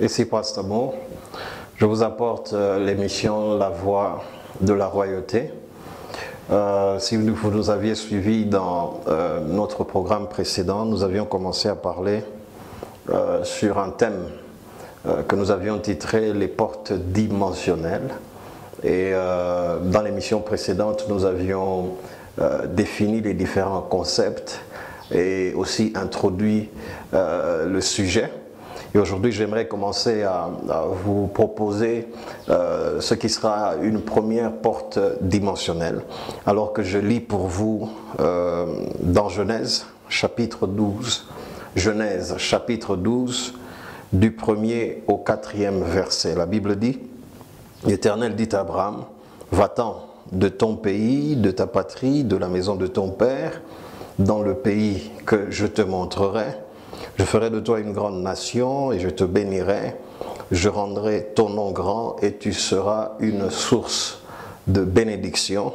Ici Pasteur Mo. Je vous apporte l'émission La Voix de la Royauté. Si vous nous aviez suivis dans notre programme précédent, nous avions commencé à parler sur un thème que nous avions titré Les portes dimensionnelles. Et dans l'émission précédente, nous avions défini les différents concepts et aussi introduit le sujet. Et aujourd'hui, j'aimerais commencer à vous proposer ce qui sera une première porte dimensionnelle. Alors que je lis pour vous dans Genèse, chapitre 12. Genèse, chapitre 12, du 1er au 4e verset. La Bible dit, l'Éternel dit à Abraham, va-t'en de ton pays, de ta patrie, de la maison de ton père, dans le pays que je te montrerai. Je ferai de toi une grande nation et je te bénirai. Je rendrai ton nom grand et tu seras une source de bénédiction.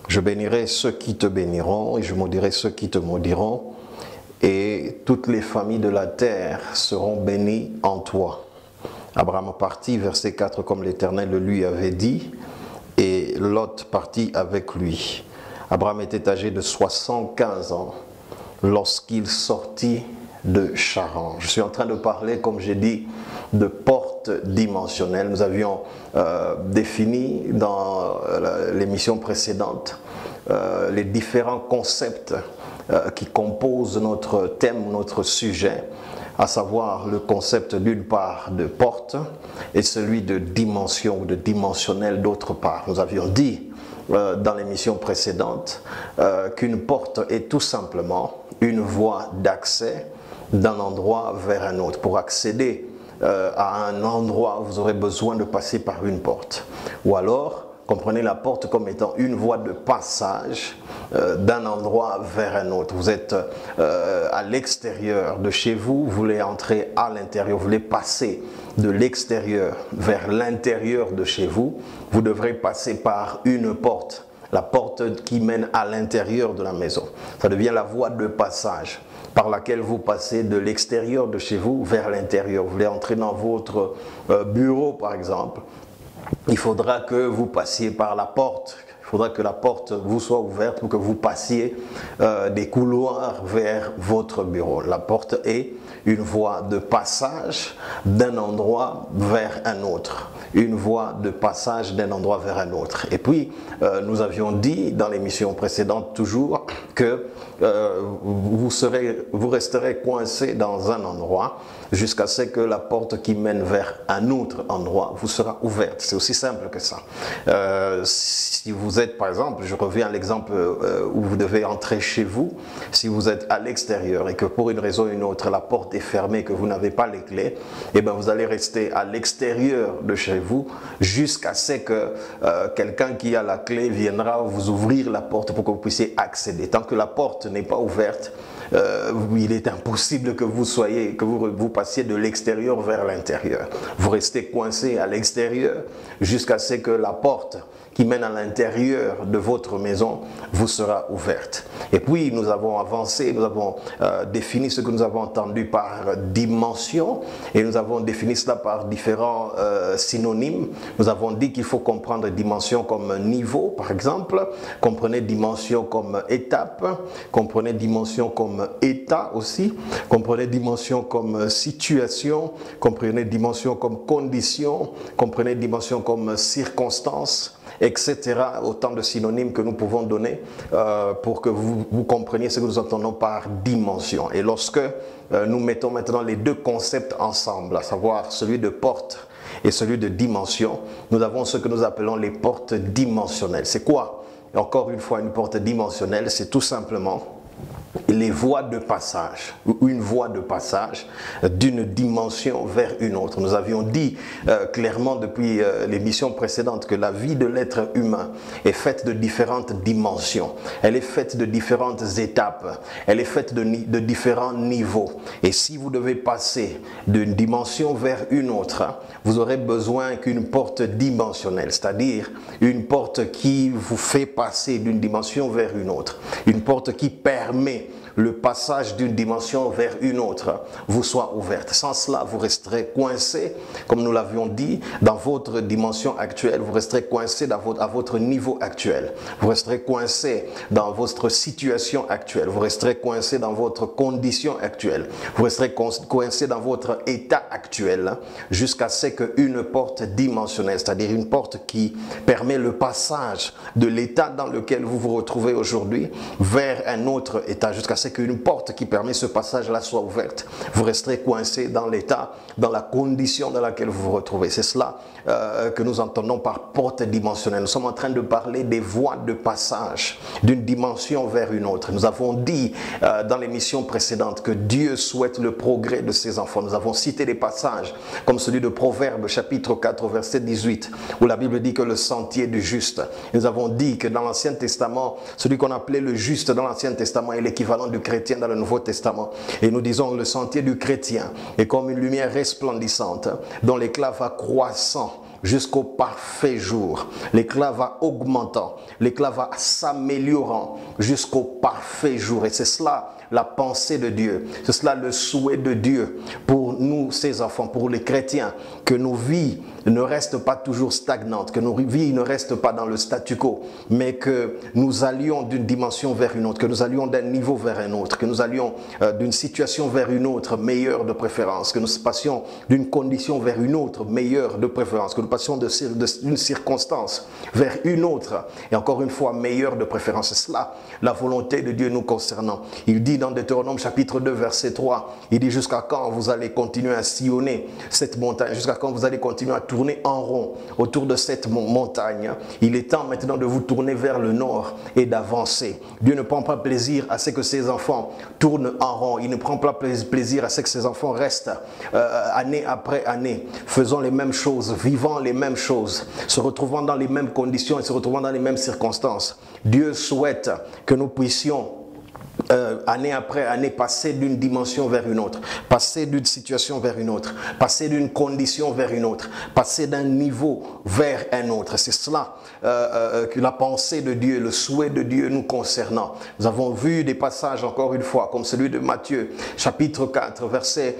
Je bénirai ceux qui te béniront et je maudirai ceux qui te maudiront. Et toutes les familles de la terre seront bénies en toi. Abraham partit, verset 4, comme l'Éternel le lui avait dit, et Lot partit avec lui. Abraham était âgé de 75 ans lorsqu'il sortit de Charan. Je suis en train de parler, comme j'ai dit, de portes dimensionnelles. Nous avions défini dans l'émission précédente les différents concepts qui composent notre thème, notre sujet, à savoir le concept d'une part de porte et celui de dimension ou de dimensionnel d'autre part. Nous avions dit dans l'émission précédente qu'une porte est tout simplement une voie d'accès d'un endroit vers un autre. Pour accéder à un endroit, vous aurez besoin de passer par une porte. Ou alors, comprenez la porte comme étant une voie de passage d'un endroit vers un autre. Vous êtes à l'extérieur de chez vous, vous voulez entrer à l'intérieur, vous voulez passer de l'extérieur vers l'intérieur de chez vous, vous devrez passer par une porte, la porte qui mène à l'intérieur de la maison. Ça devient la voie de passage par laquelle vous passez de l'extérieur de chez vous vers l'intérieur. Vous voulez entrer dans votre bureau par exemple, il faudra que vous passiez par la porte. Il faudra que la porte vous soit ouverte pour que vous passiez des couloirs vers votre bureau. La porte est une voie de passage d'un endroit vers un autre. Une voie de passage d'un endroit vers un autre. Et puis, nous avions dit dans l'émission précédente toujours que vous resterez coincé dans un endroit jusqu'à ce que la porte qui mène vers un autre endroit vous sera ouverte. C'est aussi simple que ça. Si vous êtes, par exemple, je reviens à l'exemple où vous devez entrer chez vous, si vous êtes à l'extérieur et que pour une raison ou une autre, la porte est fermée, que vous n'avez pas les clés, et bien vous allez rester à l'extérieur de chez vous jusqu'à ce que quelqu'un qui a la clé viendra vous ouvrir la porte pour que vous puissiez accéder. Tant que la porte n'est pas ouverte, il est impossible que vous passiez de l'extérieur vers l'intérieur. Vous restez coincé à l'extérieur jusqu'à ce que la porte qui mène à l'intérieur de votre maison vous sera ouverte. Et puis nous avons avancé, nous avons défini ce que nous avons entendu par dimension et nous avons défini cela par différents synonymes. Nous avons dit qu'il faut comprendre dimension comme niveau par exemple, comprenez dimension comme étape, comprenez dimension comme état aussi, comprenez dimension comme situation, comprenez dimension comme condition, comprenez dimension comme circonstance, etc. Autant de synonymes que nous pouvons donner pour que vous compreniez ce que nous entendons par dimension. Et lorsque nous mettons maintenant les deux concepts ensemble, à savoir celui de porte et celui de dimension, nous avons ce que nous appelons les portes dimensionnelles. C'est quoi? Encore une fois, une porte dimensionnelle, c'est tout simplement les voies de passage, ou une voie de passage d'une dimension vers une autre. Nous avions dit clairement depuis l'émission précédente que la vie de l'être humain est faite de différentes dimensions. Elle est faite de différentes étapes. Elle est faite de différents niveaux. Et si vous devez passer d'une dimension vers une autre, vous aurez besoin qu'une porte dimensionnelle, c'est-à-dire une porte qui vous fait passer d'une dimension vers une autre. Une porte qui permet le passage d'une dimension vers une autre vous soit ouverte. Sans cela, vous resterez coincé, comme nous l'avions dit, dans votre dimension actuelle. Vous resterez coincé à votre niveau actuel. Vous resterez coincé dans votre situation actuelle. Vous resterez coincé dans votre condition actuelle. Vous resterez coincé dans votre état actuel jusqu'à ce qu'une porte dimensionnelle, c'est-à-dire une porte qui permet le passage de l'état dans lequel vous vous retrouvez aujourd'hui vers un autre état, jusqu'à ce qu'une porte qui permet ce passage-là soit ouverte. Vous resterez coincé dans l'état, dans la condition dans laquelle vous vous retrouvez. C'est cela que nous entendons par porte dimensionnelle. Nous sommes en train de parler des voies de passage d'une dimension vers une autre. Nous avons dit dans l'émission précédente que Dieu souhaite le progrès de ses enfants. Nous avons cité des passages comme celui de Proverbes chapitre 4 verset 18 où la Bible dit que le sentier du juste. Nous avons dit que dans l'Ancien Testament, celui qu'on appelait le juste dans l'Ancien Testament est l'équivalent du chrétien dans le Nouveau Testament. Et nous disons le sentier du chrétien est comme une lumière resplendissante dont l'éclat va croissant jusqu'au parfait jour. L'éclat va augmentant, l'éclat va s'améliorant jusqu'au parfait jour. Et c'est cela la pensée de Dieu, c'est cela le souhait de Dieu pour nous, ses enfants, pour les chrétiens, que nos vies ne restent pas toujours stagnantes, que nos vies ne restent pas dans le statu quo, mais que nous allions d'une dimension vers une autre, que nous allions d'un niveau vers un autre, que nous allions d'une situation vers une autre meilleure de préférence, que nous passions d'une condition vers une autre meilleure de préférence, que nous passions d'une circonstance vers une autre, et encore une fois meilleure de préférence. C'est cela la volonté de Dieu nous concernant. Il dit dans Deutéronome chapitre 2 verset 3, il dit jusqu'à quand vous allez continuer à sillonner cette montagne, jusqu'à quand vous allez continuer à tourner en rond autour de cette montagne. Il est temps maintenant de vous tourner vers le nord et d'avancer. Dieu ne prend pas plaisir à ce que ses enfants tournent en rond. Il ne prend pas plaisir à ce que ses enfants restent année après année, faisant les mêmes choses, vivant les mêmes choses, se retrouvant dans les mêmes conditions et se retrouvant dans les mêmes circonstances. Dieu souhaite que nous puissions année après année, passer d'une dimension vers une autre, passer d'une situation vers une autre, passer d'une condition vers une autre, passer d'un niveau vers un autre. C'est cela que la pensée de Dieu, le souhait de Dieu nous concernant. Nous avons vu des passages encore une fois, comme celui de Matthieu, chapitre 4, versets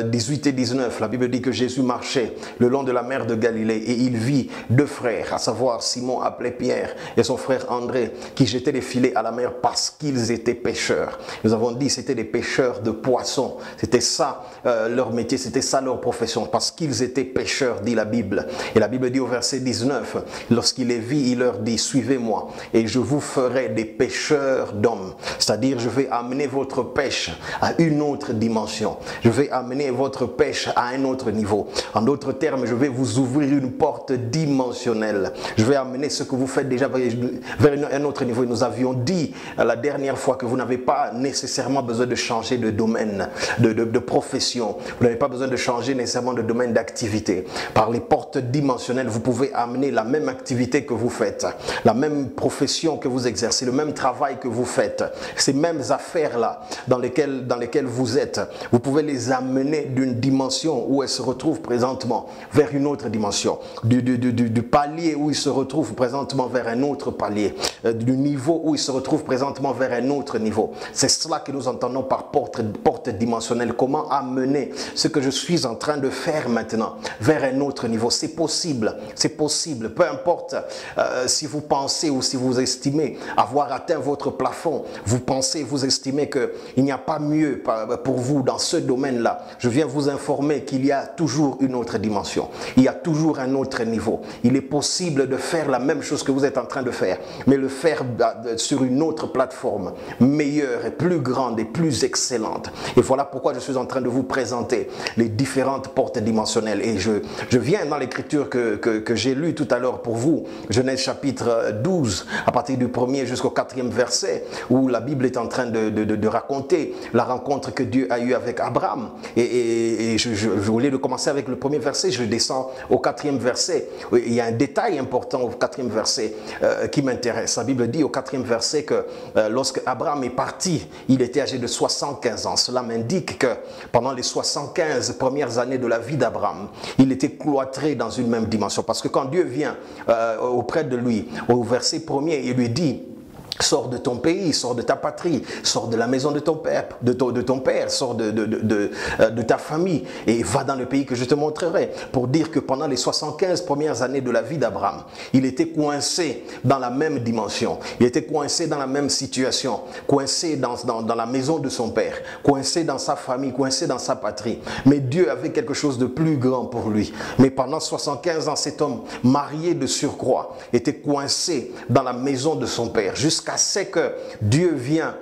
18 et 19. La Bible dit que Jésus marchait le long de la mer de Galilée et il vit deux frères, à savoir Simon appelé Pierre et son frère André, qui jetaient des filets à la mer parce qu'ils étaient pêcheurs. Nous avons dit c'était des pêcheurs de poissons. C'était ça leur métier, c'était ça leur profession, parce qu'ils étaient pêcheurs, dit la Bible. Et la Bible dit au verset 19, lorsqu'il les vit, il leur dit, suivez-moi et je vous ferai des pêcheurs d'hommes. C'est-à-dire, je vais amener votre pêche à une autre dimension. Je vais amener votre pêche à un autre niveau. En d'autres termes, je vais vous ouvrir une porte dimensionnelle. Je vais amener ce que vous faites déjà vers un autre niveau. Et nous avions dit la dernière fois que vous n'avez pas nécessairement besoin de changer de domaine, de profession. Vous n'avez pas besoin de changer nécessairement de domaine d'activité. Par les portes dimensionnelles, vous pouvez amener la même activité que vous faites, la même profession que vous exercez, le même travail que vous faites, ces mêmes affaires-là dans lesquelles vous êtes. Vous pouvez les amener d'une dimension où elles se retrouvent présentement vers une autre dimension, du palier où ils se retrouvent présentement vers un autre palier, du niveau où ils se retrouvent présentement vers un autre niveau. C'est cela que nous entendons par porte dimensionnelle. Comment amener ce que je suis en train de faire maintenant vers un autre niveau? C'est possible, c'est possible. Peu importe si vous pensez ou si vous estimez avoir atteint votre plafond, vous estimez qu'il n'y a pas mieux pour vous dans ce domaine-là. Je viens vous informer qu'il y a toujours une autre dimension. Il y a toujours un autre niveau. Il est possible de faire la même chose que vous êtes en train de faire, mais le faire sur une autre plateforme, meilleure et plus grande et plus excellente. Et voilà pourquoi je suis en train de vous présenter les différentes portes dimensionnelles. Et je viens dans l'écriture que j'ai lue tout à l'heure pour vous, Genèse chapitre 12, à partir du 1er jusqu'au 4e verset, où la Bible est en train de raconter la rencontre que Dieu a eue avec Abraham. Et je voulais commencer avec le premier verset, je descends au 4e verset. Il y a un détail important au 4e verset qui m'intéresse. La Bible dit au 4e verset que lorsque Abraham est parti, il était âgé de 75 ans. Cela m'indique que pendant les 75 premières années de la vie d'Abraham, il était cloîtré dans une même dimension. Parce que quand Dieu vient auprès de lui, au verset 1er, il lui dit: Sors de ton pays, sors de ta patrie, sors de la maison de ton père, sors de ta famille et va dans le pays que je te montrerai. Pour dire que pendant les 75 premières années de la vie d'Abraham, il était coincé dans la même dimension, il était coincé dans la même situation, coincé dans la maison de son père, coincé dans sa famille, coincé dans sa patrie. Mais Dieu avait quelque chose de plus grand pour lui. Mais pendant 75 ans, cet homme marié de surcroît était coincé dans la maison de son père, jusqu'à ce que Dieu vient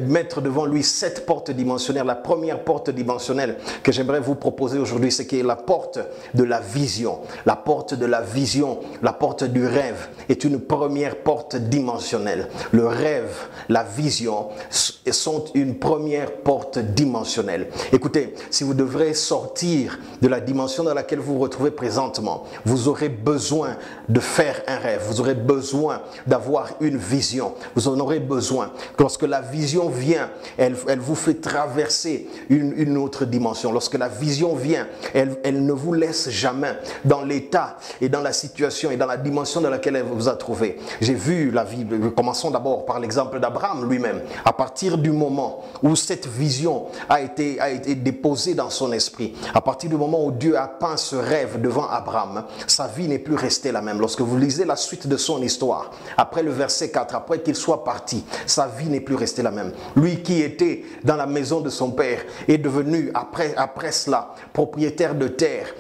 mettre devant lui 7 portes dimensionnelles. La première porte dimensionnelle que j'aimerais vous proposer aujourd'hui, c'est qui est la porte de la vision. La porte de la vision, la porte du rêve est une première porte dimensionnelle. Le rêve, la vision sont une première porte dimensionnelle. Écoutez, si vous devrez sortir de la dimension dans laquelle vous vous retrouvez présentement, vous aurez besoin de faire un rêve, vous aurez besoin d'avoir une vision. Vous en aurez besoin. Lorsque la vision vient, elle vous fait traverser une autre dimension. Lorsque la vision vient, elle ne vous laisse jamais dans l'état et dans la situation et dans la dimension dans laquelle elle vous a trouvé. J'ai vu la vie, commençons d'abord par l'exemple d'Abraham lui-même. À partir du moment où cette vision a été déposée dans son esprit, à partir du moment où Dieu a peint ce rêve devant Abraham, sa vie n'est plus restée la même. Lorsque vous lisez la suite de son histoire, après le verset 4, après qu'il soit parti, sa vie n'est plus restée la même. Lui qui était dans la maison de son père est devenu après cela propriétaire de terre.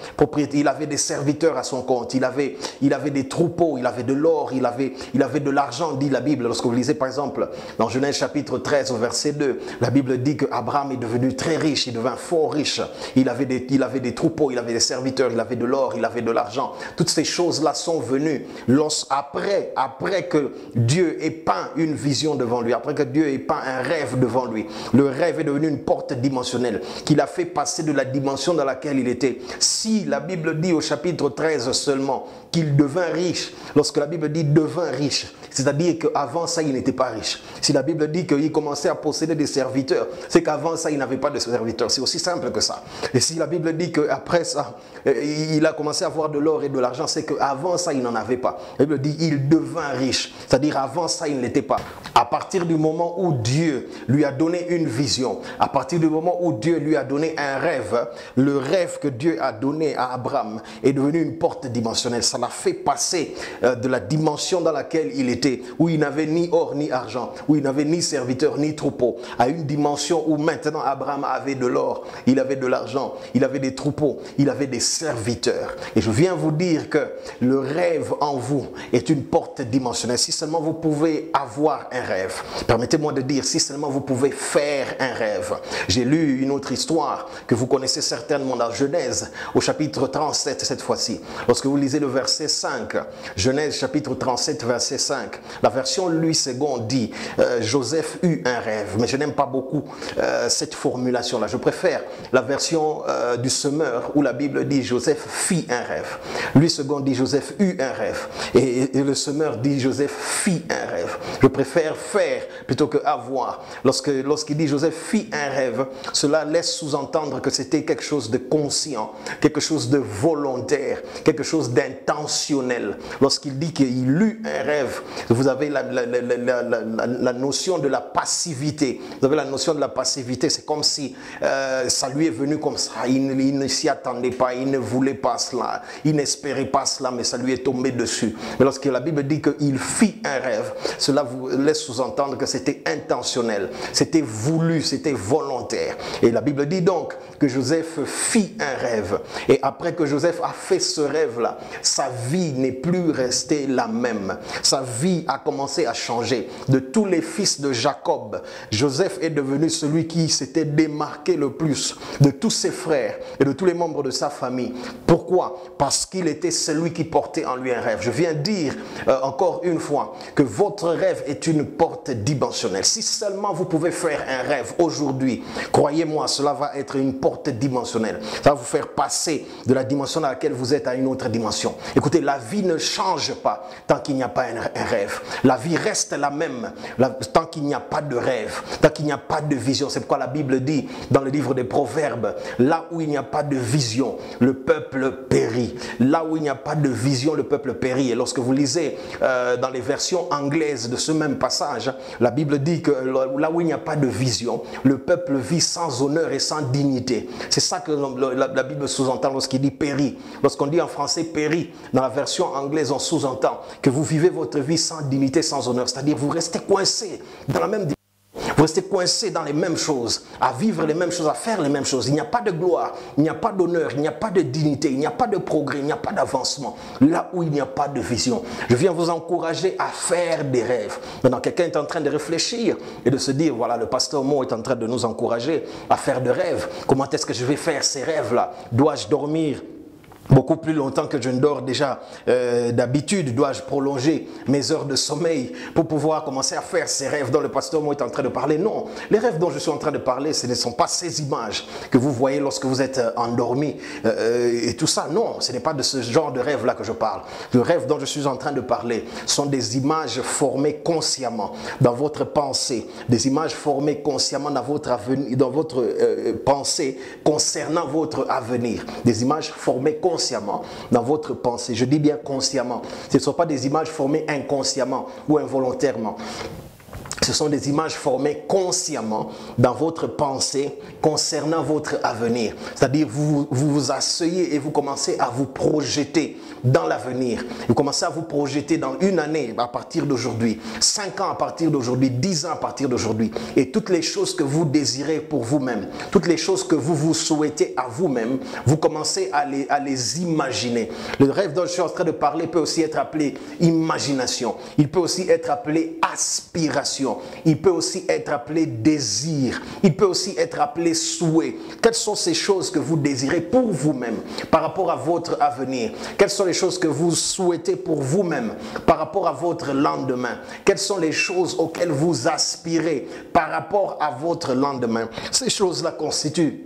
Il avait des serviteurs à son compte, il avait des troupeaux, il avait de l'or, il avait de l'argent, dit la Bible. Lorsque vous lisez par exemple dans Genèse chapitre 13 au verset 2, la Bible dit que Abraham est devenu très riche, il devint fort riche. Il avait des troupeaux, il avait des serviteurs, il avait de l'or, il avait de l'argent. Toutes ces choses-là sont venues après que Dieu ait peint une vision devant lui, après que Dieu ait peint un rêve devant lui. Le rêve est devenu une porte dimensionnelle qui l'a fait passer de la dimension dans laquelle il était. Si la Bible dit au chapitre 13 seulement qu'il devint riche, lorsque la Bible dit devint riche, c'est-à-dire qu'avant ça il n'était pas riche. Si la Bible dit qu'il commençait à posséder des serviteurs, c'est qu'avant ça il n'avait pas de serviteurs. C'est aussi simple que ça. Et si la Bible dit qu'après ça il a commencé à avoir de l'or et de l'argent, c'est qu'avant ça il n'en avait pas. La Bible dit il devint riche, c'est-à-dire avant ça il n'était pas. À partir du moment où Dieu lui a donné une vision, à partir du moment où Dieu lui a donné un rêve, le rêve que Dieu a donné à Abraham est devenu une porte dimensionnelle. Ça l'a fait passer de la dimension dans laquelle il était, où il n'avait ni or ni argent, où il n'avait ni serviteur ni troupeau, à une dimension où maintenant Abraham avait de l'or, il avait de l'argent, il avait des troupeaux, il avait des serviteurs. Et je viens vous dire que le rêve en vous est une porte dimensionnelle. Si seulement vous pouvez avoir un rêve, permettez-moi de dire, si seulement vous pouvez faire un rêve. J'ai lu une autre histoire que vous connaissez certainement dans Genèse, au chapitre 37 cette fois-ci. Lorsque vous lisez le verset 5, Genèse chapitre 37 verset 5, la version Louis II dit Joseph eut un rêve, mais je n'aime pas beaucoup cette formulation-là. Je préfère la version du Semeur où la Bible dit Joseph fit un rêve. Louis II dit Joseph eut un rêve et le Semeur dit Joseph fit un rêve. Je préfère faire plutôt que avoir. Lorsqu'il dit Joseph fit un rêve, cela laisse sous-entendre que c'était quelque chose de conscient, quelque chose de volontaire, quelque chose d'intentionnel. Lorsqu'il dit qu'il eut un rêve, vous avez la notion de la passivité. Vous avez la notion de la passivité, c'est comme si ça lui est venu comme ça. Il ne s'y attendait pas, il ne voulait pas cela, il n'espérait pas cela, mais ça lui est tombé dessus. Mais lorsque la Bible dit qu'il fit un rêve, cela vous laisse sous-entendre que c'était intentionnel, c'était voulu, c'était volontaire. Et la Bible dit donc que Joseph fit un rêve. Et après que Joseph a fait ce rêve-là, sa vie n'est plus restée la même. Sa vie a commencé à changer. De tous les fils de Jacob, Joseph est devenu celui qui s'était démarqué le plus de tous ses frères et de tous les membres de sa famille. Pourquoi? Parce qu'il était celui qui portait en lui un rêve. Je viens dire encore une fois que votre rêve est une porte dimensionnelle. Si seulement vous pouvez faire un rêve aujourd'hui, croyez-moi, cela va être une porte dimensionnelle. Ça va vous faire passer de la dimension dans laquelle vous êtes à une autre dimension. Écoutez, la vie ne change pas tant qu'il n'y a pas un rêve. La vie reste la même tant qu'il n'y a pas de rêve, tant qu'il n'y a pas de vision. C'est pourquoi la Bible dit dans le livre des Proverbes, là où il n'y a pas de vision, le peuple périt. Là où il n'y a pas de vision, le peuple périt. Et lorsque vous lisez dans les versions anglaises de ce même passage, passage, la Bible dit que là où il n'y a pas de vision, le peuple vit sans honneur et sans dignité. C'est ça que la Bible sous-entend lorsqu'il dit périt. Lorsqu'on dit en français périt, dans la version anglaise, on sous-entend que vous vivez votre vie sans dignité, sans honneur. C'est-à-dire vous restez coincé dans la même. Vous restez coincé dans les mêmes choses, à vivre les mêmes choses, à faire les mêmes choses. Il n'y a pas de gloire, il n'y a pas d'honneur, il n'y a pas de dignité, il n'y a pas de progrès, il n'y a pas d'avancement. Là où il n'y a pas de vision. Je viens vous encourager à faire des rêves. Maintenant, quelqu'un est en train de réfléchir et de se dire, voilà, le pasteur Mo est en train de nous encourager à faire des rêves. Comment est-ce que je vais faire ces rêves-là? Dois-je dormir beaucoup plus longtemps que je ne dors déjà d'habitude? Dois-je prolonger mes heures de sommeil pour pouvoir commencer à faire ces rêves dont le pasteur Mo est en train de parler? Non, les rêves dont je suis en train de parler, ce ne sont pas ces images que vous voyez lorsque vous êtes endormi et tout ça. Non, ce n'est pas de ce genre de rêve-là que je parle. Le rêve dont je suis en train de parler sont des images formées consciemment dans votre pensée, des images formées consciemment dans votre avenir, dans votre pensée concernant votre avenir, des images formées consciemment dans votre pensée. Je dis bien consciemment. Ce ne sont pas des images formées inconsciemment ou involontairement. Ce sont des images formées consciemment dans votre pensée concernant votre avenir. C'est-à-dire vous vous asseyez et vous commencez à vous projeter dans l'avenir. Vous commencez à vous projeter dans une année à partir d'aujourd'hui, 5 ans à partir d'aujourd'hui, 10 ans à partir d'aujourd'hui. Et toutes les choses que vous désirez pour vous-même, toutes les choses que vous souhaitez à vous-même, vous commencez à les imaginer. Le rêve dont je suis en train de parler peut aussi être appelé imagination. Il peut aussi être appelé aspiration. Il peut aussi être appelé désir. Il peut aussi être appelé souhait. Quelles sont ces choses que vous désirez pour vous-même par rapport à votre avenir? Quelles sont les choses que vous souhaitez pour vous-même par rapport à votre lendemain? Quelles sont les choses auxquelles vous aspirez par rapport à votre lendemain? Ces choses-là constituent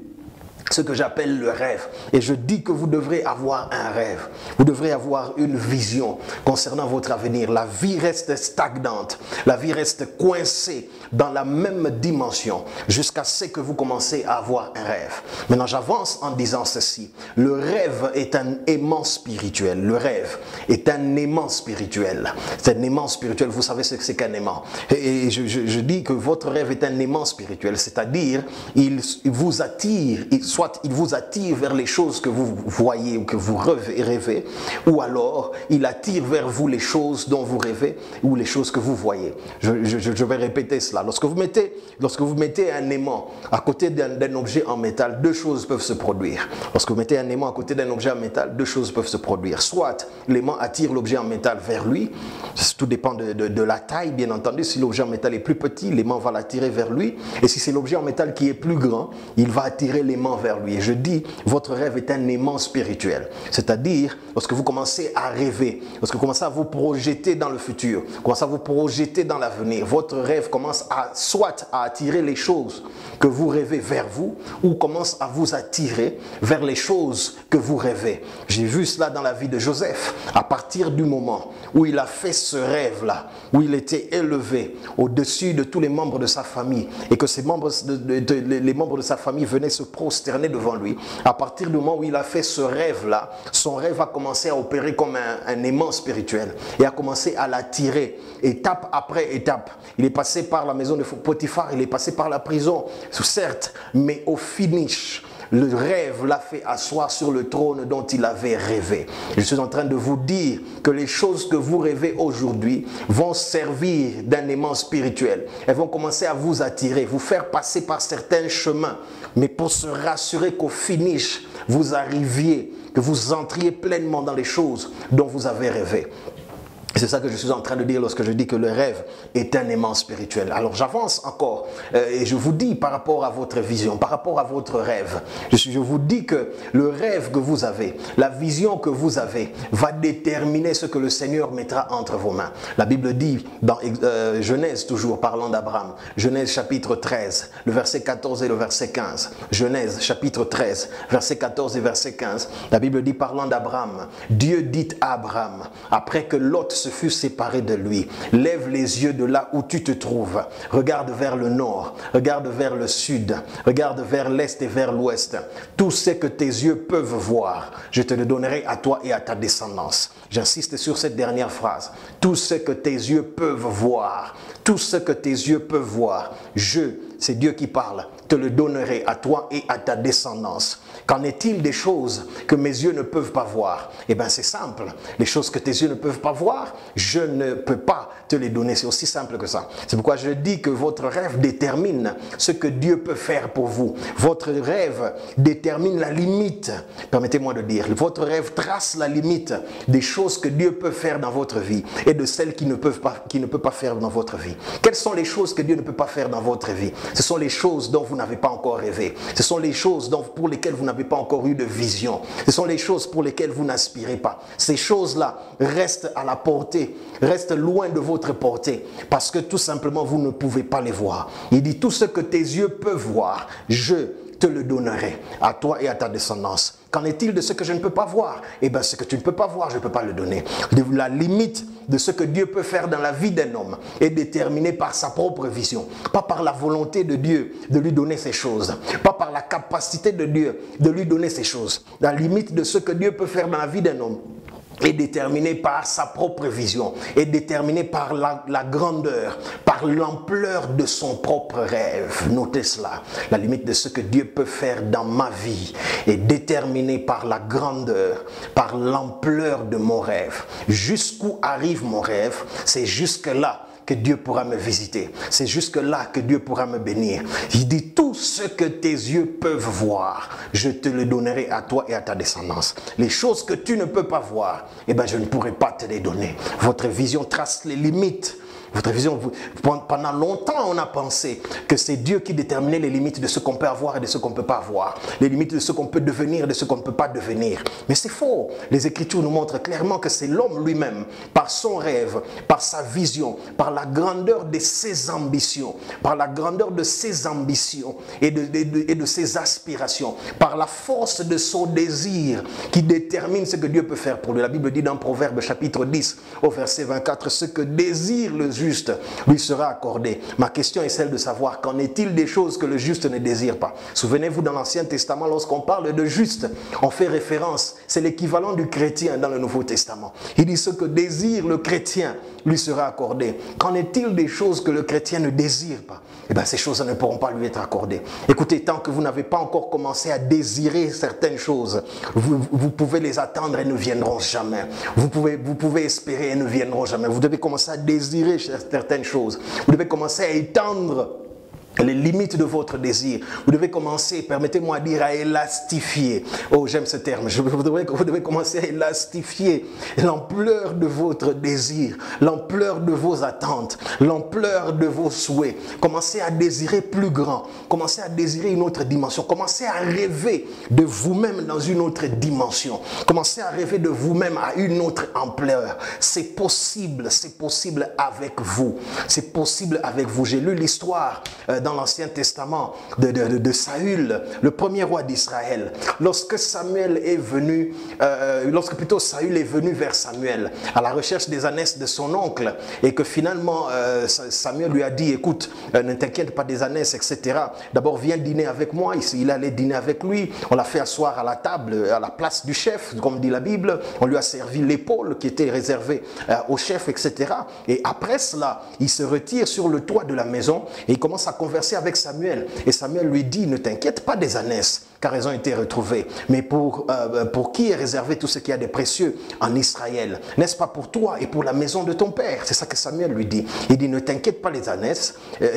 ce que j'appelle le rêve. Et je dis que vous devrez avoir un rêve. Vous devrez avoir une vision concernant votre avenir. La vie reste stagnante. La vie reste coincée dans la même dimension jusqu'à ce que vous commencez à avoir un rêve. Maintenant, j'avance en disant ceci. Le rêve est un aimant spirituel. Le rêve est un aimant spirituel. C'est un aimant spirituel. Vous savez ce que c'est qu'un aimant. Et je dis que votre rêve est un aimant spirituel. C'est-à-dire, il vous attire, soit il vous attire vers les choses que vous voyez ou que vous rêvez, ou alors il attire vers vous les choses dont vous rêvez ou les choses que vous voyez. Je vais répéter cela. Lorsque vous mettez un aimant à côté d'un objet en métal, deux choses peuvent se produire. Lorsque vous mettez un aimant à côté d'un objet en métal, deux choses peuvent se produire. Soit l'aimant attire l'objet en métal vers lui, tout dépend de la taille, bien entendu. Si l'objet en métal est plus petit, l'aimant va l'attirer vers lui. Et si c'est l'objet en métal qui est plus grand, il va attirer l'aimant vers lui. Et je dis, votre rêve est un aimant spirituel. C'est-à-dire, lorsque vous commencez à rêver, lorsque vous commencez à vous projeter dans le futur, commencez à vous projeter dans l'avenir, votre rêve commence soit à attirer les choses que vous rêvez vers vous, ou commence à vous attirer vers les choses que vous rêvez. J'ai vu cela dans la vie de Joseph. À partir du moment où il a fait ce rêve-là, où il était élevé au-dessus de tous les membres de sa famille, et que les membres de sa famille venaient se prosterner devant lui, à partir du moment où il a fait ce rêve-là, son rêve a commencé à opérer comme un aimant spirituel et a commencé à l'attirer étape après étape. Il est passé par la maison de Potiphar, il est passé par la prison, certes, mais au finish, le rêve l'a fait asseoir sur le trône dont il avait rêvé. Je suis en train de vous dire que les choses que vous rêvez aujourd'hui vont servir d'un aimant spirituel. Elles vont commencer à vous attirer, vous faire passer par certains chemins, mais pour se rassurer qu'au finish, vous arriviez, que vous entriez pleinement dans les choses dont vous avez rêvé. C'est ça que je suis en train de dire lorsque je dis que le rêve est un aimant spirituel. Alors j'avance encore et je vous dis par rapport à votre vision, par rapport à votre rêve, je vous dis que le rêve que vous avez, la vision que vous avez va déterminer ce que le Seigneur mettra entre vos mains. La Bible dit dans Genèse, toujours parlant d'Abraham, Genèse chapitre 13, le verset 14 et le verset 15. Genèse chapitre 13, verset 14 et verset 15. La Bible dit parlant d'Abraham, Dieu dit à Abraham, après que Lot se se fut séparé de lui. Lève les yeux de là où tu te trouves. Regarde vers le nord, regarde vers le sud, regarde vers l'est et vers l'ouest. Tout ce que tes yeux peuvent voir, je te le donnerai à toi et à ta descendance. J'insiste sur cette dernière phrase. Tout ce que tes yeux peuvent voir, tout ce que tes yeux peuvent voir, c'est Dieu qui parle, te le donnerai à toi et à ta descendance. Qu'en est-il des choses que mes yeux ne peuvent pas voir? Eh bien c'est simple, les choses que tes yeux ne peuvent pas voir, je ne peux pas te les donner, c'est aussi simple que ça. C'est pourquoi je dis que votre rêve détermine ce que Dieu peut faire pour vous. Votre rêve détermine la limite, permettez-moi de dire, votre rêve trace la limite des choses que Dieu peut faire dans votre vie et de celles qu'il ne peut pas faire dans votre vie. Quelles sont les choses que Dieu ne peut pas faire dans votre vie? Ce sont les choses dont vous n'avez pas encore rêvé. Ce sont les choses pour lesquelles vous n'avez pas encore eu de vision. Ce sont les choses pour lesquelles vous n'aspirez pas. Ces choses-là restent à la portée, restent loin de votre portée, parce que tout simplement vous ne pouvez pas les voir. Il dit, tout ce que tes yeux peuvent voir, je te le donnerai à toi et à ta descendance. Qu'en est-il de ce que je ne peux pas voir? Eh bien, ce que tu ne peux pas voir, je ne peux pas le donner. La limite de ce que Dieu peut faire dans la vie d'un homme est déterminée par sa propre vision. Pas par la volonté de Dieu de lui donner ces choses. Pas par la capacité de Dieu de lui donner ces choses. La limite de ce que Dieu peut faire dans la vie d'un homme est déterminé par sa propre vision, est déterminé par la grandeur, par l'ampleur de son propre rêve. Notez cela. La limite de ce que Dieu peut faire dans ma vie est déterminée par la grandeur, par l'ampleur de mon rêve. Jusqu'où arrive mon rêve, c'est jusque-là que Dieu pourra me visiter. C'est jusque-là que Dieu pourra me bénir. Il dit, tout ce que tes yeux peuvent voir, je te le donnerai à toi et à ta descendance. Les choses que tu ne peux pas voir, eh bien, je ne pourrai pas te les donner. Votre vision trace les limites. Votre vision, pendant longtemps, on a pensé que c'est Dieu qui déterminait les limites de ce qu'on peut avoir et de ce qu'on ne peut pas avoir. Les limites de ce qu'on peut devenir et de ce qu'on ne peut pas devenir. Mais c'est faux. Les Écritures nous montrent clairement que c'est l'homme lui-même, par son rêve, par sa vision, par la grandeur de ses ambitions, par la grandeur de ses ambitions et de ses aspirations, par la force de son désir qui détermine ce que Dieu peut faire pour lui. La Bible dit dans Proverbe chapitre 10 au verset 24, ce que désire le juste lui sera accordé. Ma question est celle de savoir, qu'en est-il des choses que le juste ne désire pas? Souvenez-vous, dans l'Ancien Testament, lorsqu'on parle de juste, on fait référence, c'est l'équivalent du chrétien dans le Nouveau Testament. Il dit, ce que désire le chrétien lui sera accordé. Qu'en est-il des choses que le chrétien ne désire pas? Eh bien, ces choses ne pourront pas lui être accordées. Écoutez, tant que vous n'avez pas encore commencé à désirer certaines choses, vous pouvez les attendre et ne viendront jamais. Vous pouvez espérer et ne viendront jamais. Vous devez commencer à désirer certaines choses. Vous devez commencer à étendre les limites de votre désir. Vous devez commencer, permettez-moi de dire, à élastifier. Oh, j'aime ce terme. Vous devez commencer à élastifier l'ampleur de votre désir, l'ampleur de vos attentes, l'ampleur de vos souhaits. Commencez à désirer plus grand. Commencez à désirer une autre dimension. Commencez à rêver de vous-même dans une autre dimension. Commencez à rêver de vous-même à une autre ampleur. C'est possible avec vous. C'est possible avec vous. J'ai lu l'histoire dans l'Ancien Testament de Saül, le premier roi d'Israël. Lorsque Saül est venu vers Samuel à la recherche des ânesses de son oncle, et que finalement Samuel lui a dit, écoute, ne t'inquiète pas des ânesses, etc. D'abord viens dîner avec moi. Il allait dîner avec lui. On l'a fait asseoir à la table, à la place du chef, comme dit la Bible. On lui a servi l'épaule qui était réservée au chef, etc. Et après cela, il se retire sur le toit de la maison et il commence à converser avec Samuel. Et Samuel lui dit, ne t'inquiète pas des ânesses, car elles ont été retrouvées. Mais pour qui est réservé tout ce qu'il y a de précieux en Israël? N'est-ce pas pour toi et pour la maison de ton père? C'est ça que Samuel lui dit. Il dit, ne t'inquiète pas les ânesses,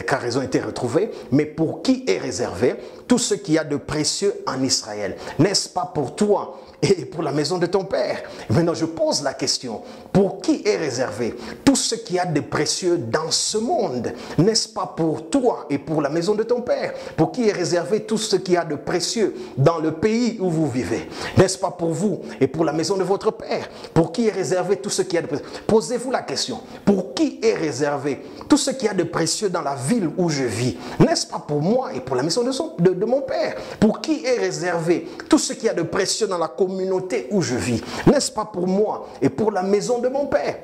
car elles ont été retrouvées. Mais pour qui est réservé tout ce qu'il y a de précieux en Israël? N'est-ce pas pour toi et pour la maison de ton père? Maintenant, je pose la question, pour qui est réservé tout ce qu'il y a de précieux dans ce monde? N'est-ce pas pour toi et pour la maison de ton père? Pour qui est réservé tout ce qu'il y a de précieux dans le pays où vous vivez? N'est-ce pas pour vous et pour la maison de votre père? Pour qui est réservé tout ce qu'il y a de précieux? Posez-vous la question, pour qui est réservé tout ce qu'il y a de précieux dans la ville où je vis? N'est-ce pas pour moi et pour la maison de mon père? Pour qui est réservé tout ce qu'il y a de précieux dans la communauté où je vis? N'est-ce pas pour moi et pour la maison de mon père?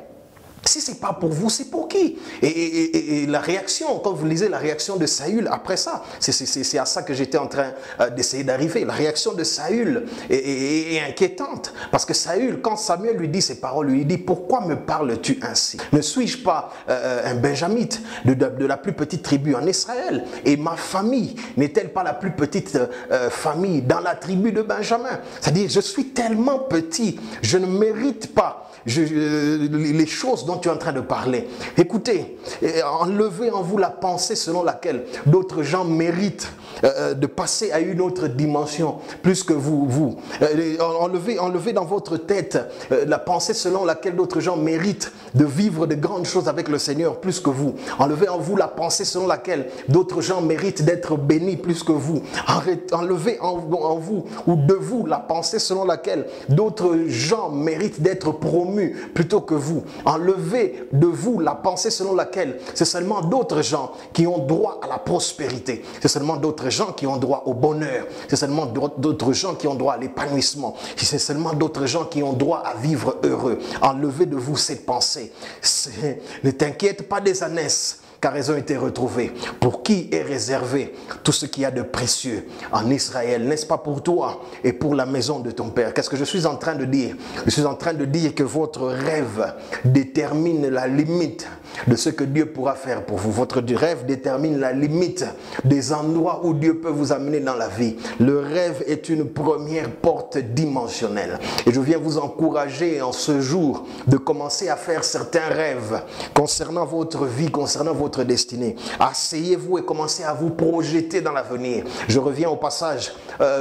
Si ce n'est pas pour vous, c'est pour qui? Et la réaction, quand vous lisez la réaction de Saül après ça, c'est à ça que j'étais en train d'essayer d'arriver. La réaction de Saül est inquiétante. Parce que Saül, quand Samuel lui dit ces paroles, lui dit: pourquoi me parles-tu ainsi? Ne suis-je pas un benjamite de la plus petite tribu en Israël? Et ma famille n'est-elle pas la plus petite famille dans la tribu de Benjamin? C'est-à-dire, je suis tellement petit, je ne mérite pas les choses dont tu es en train de parler. Écoutez, enlevez en vous la pensée selon laquelle d'autres gens méritent de passer à une autre dimension plus que vous. Enlevez dans votre tête la pensée selon laquelle d'autres gens méritent de vivre de grandes choses avec le Seigneur plus que vous. Enlevez en vous la pensée selon laquelle d'autres gens méritent d'être bénis plus que vous. Enlevez en vous ou de vous la pensée selon laquelle d'autres gens méritent d'être promus plutôt que vous. Enlevez de vous la pensée selon laquelle c'est seulement d'autres gens qui ont droit à la prospérité. C'est seulement d'autres gens qui ont droit au bonheur. C'est seulement d'autres gens qui ont droit à l'épanouissement. C'est seulement d'autres gens qui ont droit à vivre heureux. Enlevez de vous cette pensée. Ne t'inquiète pas des ânesses, car elles ont été retrouvées. Pour qui est réservé tout ce qu'il y a de précieux en Israël? N'est-ce pas pour toi et pour la maison de ton Père? Qu'est-ce que je suis en train de dire? Je suis en train de dire que votre rêve détermine la limite de ce que Dieu pourra faire pour vous. Votre rêve détermine la limite des endroits où Dieu peut vous amener dans la vie. Le rêve est une première porte dimensionnelle. Et je viens vous encourager en ce jour de commencer à faire certains rêves concernant votre vie, concernant votre destinée. Asseyez-vous et commencez à vous projeter dans l'avenir. Je reviens au passage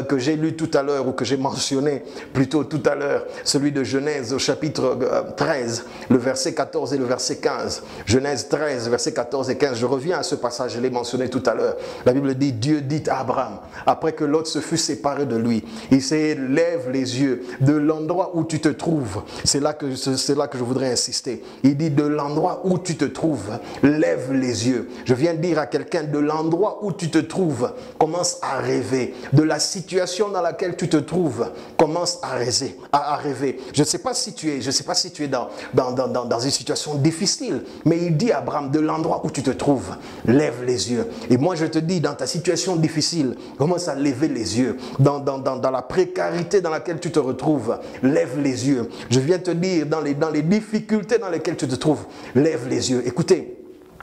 que j'ai lu tout à l'heure, ou que j'ai mentionné plutôt tout à l'heure, celui de Genèse au chapitre 13, le verset 14 et le verset 15. Genèse 13, verset 14 et 15. Je reviens à ce passage, je l'ai mentionné tout à l'heure. La Bible dit: Dieu dit à Abraham, après que Lot se fut séparé de lui, il s'élève les yeux de l'endroit où tu te trouves. C'est là que je voudrais insister. Il dit: de l'endroit où tu te trouves, lève les yeux. Je viens de dire à quelqu'un: de l'endroit où tu te trouves, commence à rêver. De la situation dans laquelle tu te trouves, commence à rêver. Je ne sais pas si tu es dans une situation difficile, mais il dit à Abraham: de l'endroit où tu te trouves, lève les yeux. Et moi je te dis, dans ta situation difficile, commence à lever les yeux. Dans la précarité dans laquelle tu te retrouves, lève les yeux. Je viens te dire, dans les difficultés dans lesquelles tu te trouves, lève les yeux. Écoutez,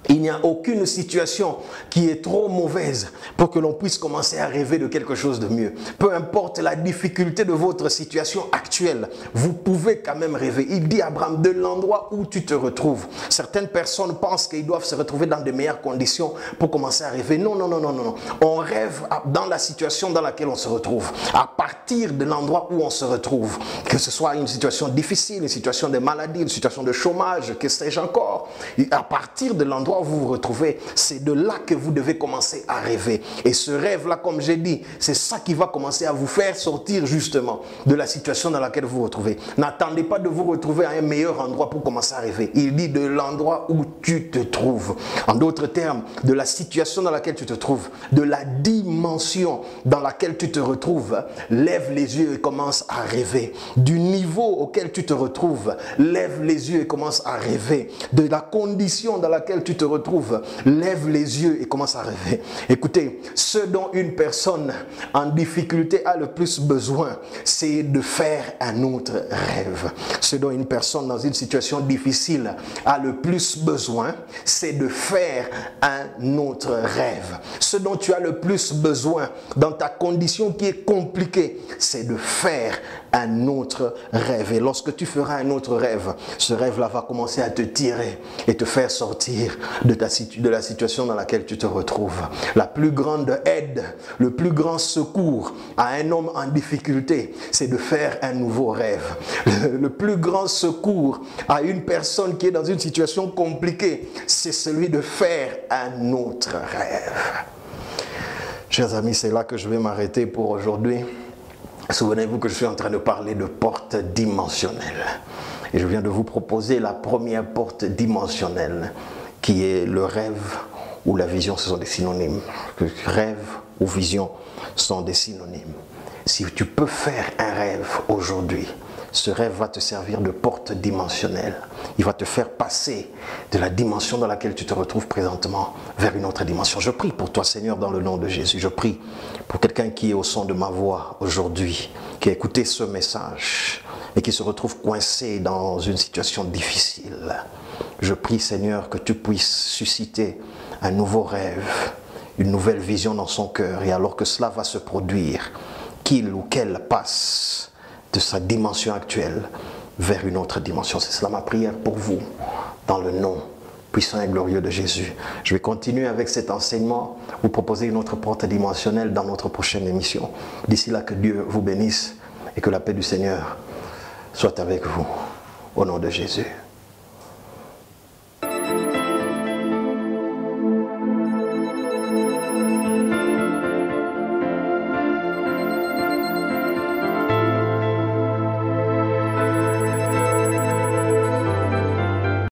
il n'y a aucune situation qui est trop mauvaise pour que l'on puisse commencer à rêver de quelque chose de mieux. Peu importe la difficulté de votre situation actuelle, vous pouvez quand même rêver. Il dit à Abraham: de l'endroit où tu te retrouves. Certaines personnes pensent qu'ils doivent se retrouver dans de meilleures conditions pour commencer à rêver. Non. On rêve dans la situation dans laquelle on se retrouve. À partir de l'endroit où on se retrouve, que ce soit une situation difficile, une situation de maladie, une situation de chômage, que sais-je encore. À partir de l'endroit où vous vous retrouvez, c'est de là que vous devez commencer à rêver. Et ce rêve-là, comme j'ai dit, c'est ça qui va commencer à vous faire sortir justement de la situation dans laquelle vous vous retrouvez. N'attendez pas de vous retrouver à un meilleur endroit pour commencer à rêver. Il dit: de l'endroit où tu te trouves. En d'autres termes, de la situation dans laquelle tu te trouves, de la dimension dans laquelle tu te retrouves, lève les yeux et commence à rêver. Du niveau auquel tu te retrouves, lève les yeux et commence à rêver. De la condition dans laquelle tu te retrouves, lève les yeux et commence à rêver. Écoutez, ce dont une personne en difficulté a le plus besoin, c'est de faire un autre rêve. Ce dont une personne dans une situation difficile a le plus besoin, c'est de faire un autre rêve. Ce dont tu as le plus besoin dans ta condition qui est compliquée, c'est de faire un autre rêve. Et lorsque tu feras un autre rêve, ce rêve-là va commencer à te tirer et te faire sortir de la situation dans laquelle tu te retrouves. La plus grande aide, le plus grand secours à un homme en difficulté, c'est de faire un nouveau rêve. Le plus grand secours à une personne qui est dans une situation compliquée, c'est celui de faire un autre rêve. Chers amis, c'est là que je vais m'arrêter pour aujourd'hui. Souvenez-vous que je suis en train de parler de porte dimensionnelle. Et je viens de vous proposer la première porte dimensionnelle, qui est le rêve ou la vision. Ce sont des synonymes. Rêve ou vision sont des synonymes. Si tu peux faire un rêve aujourd'hui, ce rêve va te servir de porte dimensionnelle. Il va te faire passer de la dimension dans laquelle tu te retrouves présentement vers une autre dimension. Je prie pour toi, Seigneur, dans le nom de Jésus. Je prie pour quelqu'un qui est au son de ma voix aujourd'hui, qui a écouté ce message et qui se retrouve coincé dans une situation difficile. Je prie, Seigneur, que tu puisses susciter un nouveau rêve, une nouvelle vision dans son cœur. Et alors que cela va se produire, qu'il ou qu'elle passe de sa dimension actuelle vers une autre dimension. C'est cela ma prière pour vous, dans le nom puissant et glorieux de Jésus. Je vais continuer avec cet enseignement, vous proposer une autre porte dimensionnelle dans notre prochaine émission. D'ici là, que Dieu vous bénisse et que la paix du Seigneur soit avec vous. Au nom de Jésus.